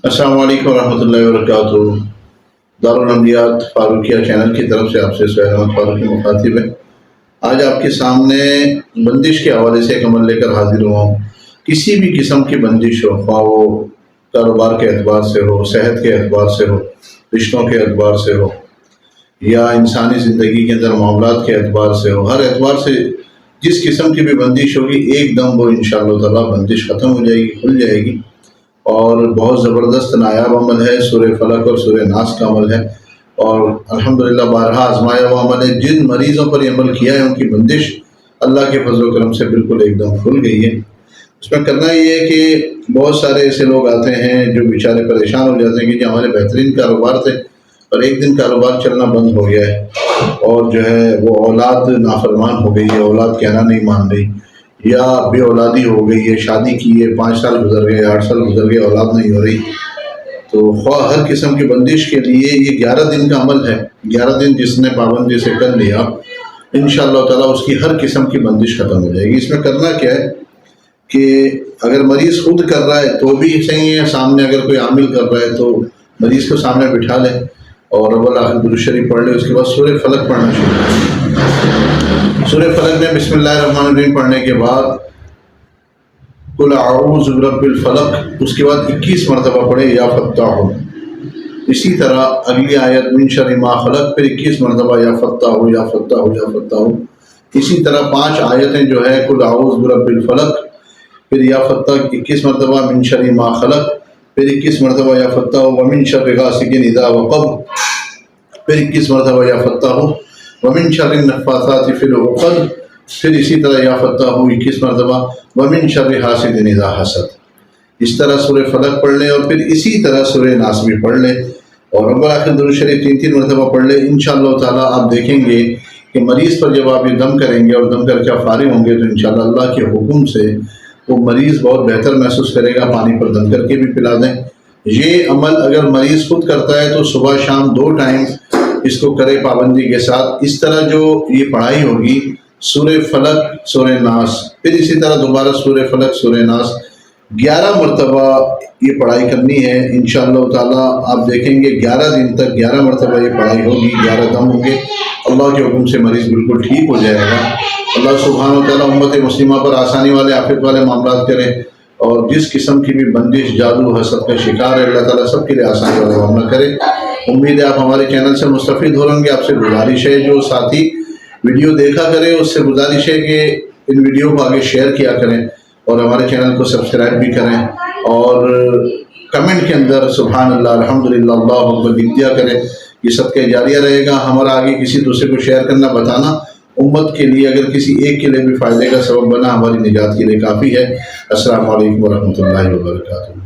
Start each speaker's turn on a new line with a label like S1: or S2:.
S1: السلام علیکم ورحمۃ اللہ وبرکاتہ۔ دارالانبیاء فاروقیہ چینل کی طرف سے آپ سے سہیل احمد فاروقی مخاطب ہے۔ آج آپ کے سامنے بندش کے حوالے سے ایک عمل لے کر حاضر ہوا ہوں۔ کسی بھی قسم کی بندش ہو، خواہ وہ کاروبار کے اعتبار سے ہو، صحت کے اعتبار سے ہو، رشتوں کے اعتبار سے ہو، یا انسانی زندگی کے اندر معاملات کے اعتبار سے ہو، ہر اعتبار سے جس قسم کی بھی بندش ہوگی ایک دم وہ انشاءاللہ تعالیٰ بندش ختم ہو جائے گی، کھل جائے گی۔ اور بہت زبردست نایاب عمل ہے، سورہ فلق اور سورہ ناس کا عمل ہے، اور الحمدللہ بارہا آزمایا ہوا عمل ہے۔ جن مریضوں پر یہ عمل کیا ہے ان کی بندش اللہ کے فضل و کرم سے بالکل ایک دم کھل گئی ہے۔ اس میں کرنا یہ ہے کہ بہت سارے ایسے لوگ آتے ہیں جو بیچارے پریشان ہو جاتے ہیں کہ جو ہمارے بہترین کاروبار تھے اور ایک دن کاروبار چلنا بند ہو گیا ہے، اور جو ہے وہ اولاد نافرمان ہو گئی ہے، اولاد کہنا نہیں مان رہی، یا بے اولادی ہو گئی ہے، شادی کی ہے، 5 سال گزر گئے، 8 سال گزر گئے، اولاد نہیں ہو رہی، تو خواہ ہر قسم کی بندش کے لیے یہ 11 دن کا عمل ہے۔ 11 دن جس نے پابندی سے کر لیا انشاءاللہ تعالیٰ اس کی ہر قسم کی بندش ختم ہو جائے گی۔ اس میں کرنا کیا ہے کہ اگر مریض خود کر رہا ہے تو بھی صحیح ہے، سامنے اگر کوئی عامل کر رہا ہے تو مریض کو سامنے بٹھا لے اور اول آخر درود شریف پڑھ لے، اس کے بعد سورہ فلق پڑھنا شروع کرے۔ سورہ فلق میں بسم اللہ الرحمن الرحیم پڑھنے کے بعد قل اعوذ برب الفلق، اس کے بعد 21 مرتبہ پڑھے یا فتاح۔ اسی طرح اگلی آیت من شر ما خلق، پھر 21 مرتبہ یا فتاح یا فتاح یا فتاح۔ اسی طرح 5 آیتیں جو ہے قل اعوذ برب الفلق، پھر یا فتاح 21 مرتبہ، من شر ما خلق، پھر 21 مرتبہ یا فتاح، ومن شر غاسق اذا وقب، پھر 21 مرتبہ یا فتاح، ومن شر النفاثات فی العقد، پھر اسی طرح یا فتاح 21 مرتبہ، ومن شر حاسد اذا حسد۔ اس طرح سورہ فلق پڑھ لیں اور پھر اسی طرح سورہ ناس بھی پڑھ لیں، اور اول آخر درود شریف 3 مرتبہ پڑھ لیں۔ انشاءاللہ تعالیٰ آپ دیکھیں گے کہ مریض پر جب آپ یہ دم کریں گے اور دم کر کے فارغ ہوں گے تو انشاءاللہ اللہ کے حکم سے وہ مریض بہت بہتر محسوس کرے گا۔ پانی پر دم کر کے بھی پلا دیں۔ یہ عمل اگر مریض خود کرتا ہے تو صبح شام 2 ٹائم اس کو کرے پابندی کے ساتھ۔ اس طرح جو یہ پڑھائی ہوگی سورہ فلق سورہ ناس، پھر اسی طرح دوبارہ سورہ فلق سورہ ناس 11 مرتبہ یہ پڑھائی کرنی ہے۔ انشاءاللہ تعالیٰ آپ دیکھیں گے 11 دن تک 11 مرتبہ یہ پڑھائی ہوگی، 11 دم ہوں گے، اللہ کے حکم سے مریض بالکل ٹھیک ہو جائے گا۔ اللہ سبحانہ وتعالیٰ امت مسلمہ پر آسانی والے عافیت والے معاملات کریں، اور جس قسم کی بھی بندش جادو حسد کا شکار ہے اللہ تعالیٰ سب کے لیے آسانی والا معاملہ کرے۔ امید ہے آپ ہمارے چینل سے مستفید ہو رہیں گے۔ آپ سے گزارش ہے جو ساتھی ویڈیو دیکھا کرے اس سے گزارش ہے کہ ان ویڈیو کو آگے شیئر کیا کریں اور ہمارے چینل کو سبسکرائب بھی کریں، اور کمنٹ کے اندر سبحان اللہ الحمدللہ اللہ اکبر لکھ دیا کریں۔ یہ صدقہ جاریہ رہے گا، ہمارا آگے کسی دوسرے کو شیئر کرنا بتانا امت کے لیے اگر کسی ایک کے لیے بھی فائدے کا سبب بنا ہماری نجات کے لیے کافی ہے۔ السلام علیکم ورحمۃ اللہ وبرکاتہ۔